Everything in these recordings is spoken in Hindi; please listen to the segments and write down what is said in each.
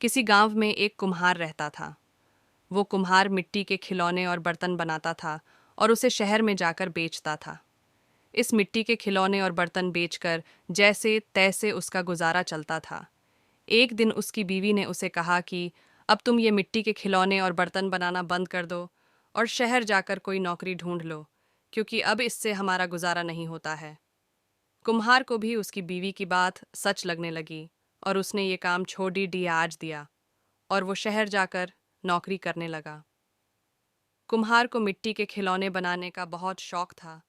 किसी गांव में एक कुम्हार रहता था। वो कुम्हार मिट्टी के खिलौने और बर्तन बनाता था और उसे शहर में जाकर बेचता था। इस मिट्टी के खिलौने और बर्तन बेचकर जैसे तैसे उसका गुजारा चलता था। एक दिन उसकी बीवी ने उसे कहा कि अब तुम ये मिट्टी के खिलौने और बर्तन बनाना बंद कर दो और शहर जाकर कोई नौकरी ढूंढ लो, क्योंकि अब इससे हमारा गुजारा नहीं होता है। कुम्हार को भी उसकी बीवी की बात सच लगने लगी और उसने ये काम छोड़ दिया आज दिया और वो शहर जाकर नौकरी करने लगा। कुम्हार को मिट्टी के खिलौने बनाने का बहुत शौक था,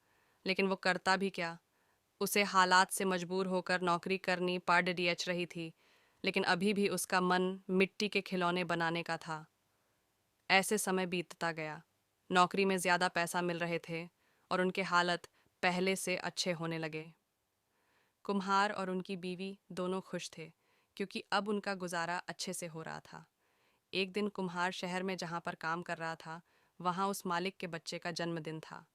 लेकिन वो करता भी क्या। उसे हालात से मजबूर होकर नौकरी करनी पड़ रही थी, लेकिन अभी भी उसका मन मिट्टी के खिलौने बनाने का था। ऐसे समय बीतता गया। नौकरी में ज्यादा पैसा मिल रहे थे और उनके हालत पहले से अच्छे होने लगे। कुम्हार और उनकी बीवी दोनों खुश थे, क्योंकि अब उनका गुजारा अच्छे से हो रहा था। एक दिन कुम्हार शहर में जहाँ पर काम कर रहा था, वहाँ उस मालिक के बच्चे का जन्मदिन था।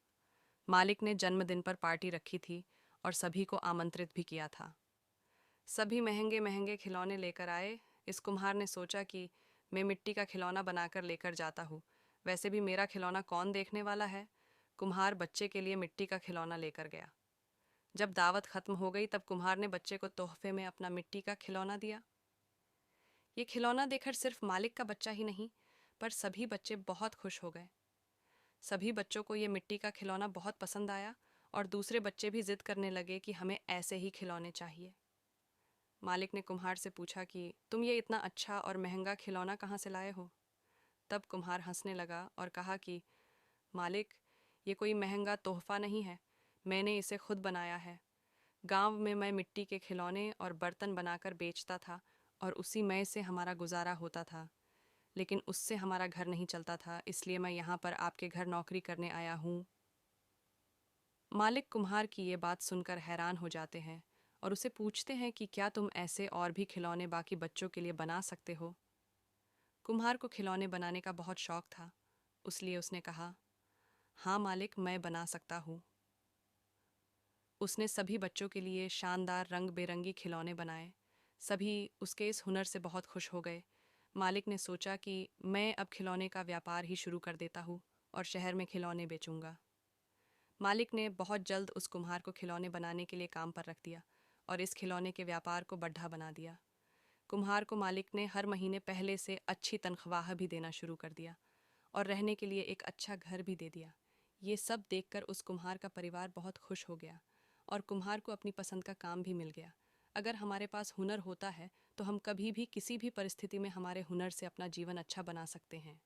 मालिक ने जन्मदिन पर पार्टी रखी थी और सभी को आमंत्रित भी किया था। सभी महंगे महंगे खिलौने लेकर आए। इस कुम्हार ने सोचा कि मैं मिट्टी का खिलौना बनाकर लेकर जाता हूँ, वैसे भी मेरा खिलौना कौन देखने वाला है। कुम्हार बच्चे के लिए मिट्टी का खिलौना लेकर गया। जब दावत खत्म हो गई, तब कुम्हार ने बच्चे को तोहफे में अपना मिट्टी का खिलौना दिया। ये खिलौना देखकर सिर्फ मालिक का बच्चा ही नहीं, पर सभी बच्चे बहुत खुश हो गए। सभी बच्चों को ये मिट्टी का खिलौना बहुत पसंद आया और दूसरे बच्चे भी जिद करने लगे कि हमें ऐसे ही खिलौने चाहिए। मालिक ने कुम्हार से पूछा कि तुम ये इतना अच्छा और महंगा खिलौना कहाँ से लाए हो। तब कुम्हार हंसने लगा और कहा कि मालिक, ये कोई महंगा तोहफा नहीं है, मैंने इसे खुद बनाया है। गांव में मैं मिट्टी के खिलौने और बर्तन बनाकर बेचता था और उसी मय से हमारा गुजारा होता था, लेकिन उससे हमारा घर नहीं चलता था, इसलिए मैं यहाँ पर आपके घर नौकरी करने आया हूँ। मालिक कुम्हार की ये बात सुनकर हैरान हो जाते हैं और उसे पूछते हैं कि क्या तुम ऐसे और भी खिलौने बाकी बच्चों के लिए बना सकते हो। कुम्हार को खिलौने बनाने का बहुत शौक था, इसलिए उसने कहा, हाँ मालिक, मैं बना सकता हूँ। उसने सभी बच्चों के लिए शानदार रंग बेरंगी खिलौने बनाए। सभी उसके इस हुनर से बहुत खुश हो गए। मालिक ने सोचा कि मैं अब खिलौने का व्यापार ही शुरू कर देता हूँ और शहर में खिलौने बेचूंगा। मालिक ने बहुत जल्द उस कुम्हार को खिलौने बनाने के लिए काम पर रख दिया और इस खिलौने के व्यापार को बढ़ा बना दिया। कुम्हार को मालिक ने हर महीने पहले से अच्छी तनख्वाह भी देना शुरू कर दिया और रहने के लिए एक अच्छा घर भी दे दिया। ये सब देखकर उस कुम्हार का परिवार बहुत खुश हो गया और कुम्हार को अपनी पसंद का काम भी मिल गया। अगर हमारे पास हुनर होता है तो हम कभी भी किसी भी परिस्थिति में हमारे हुनर से अपना जीवन अच्छा बना सकते हैं।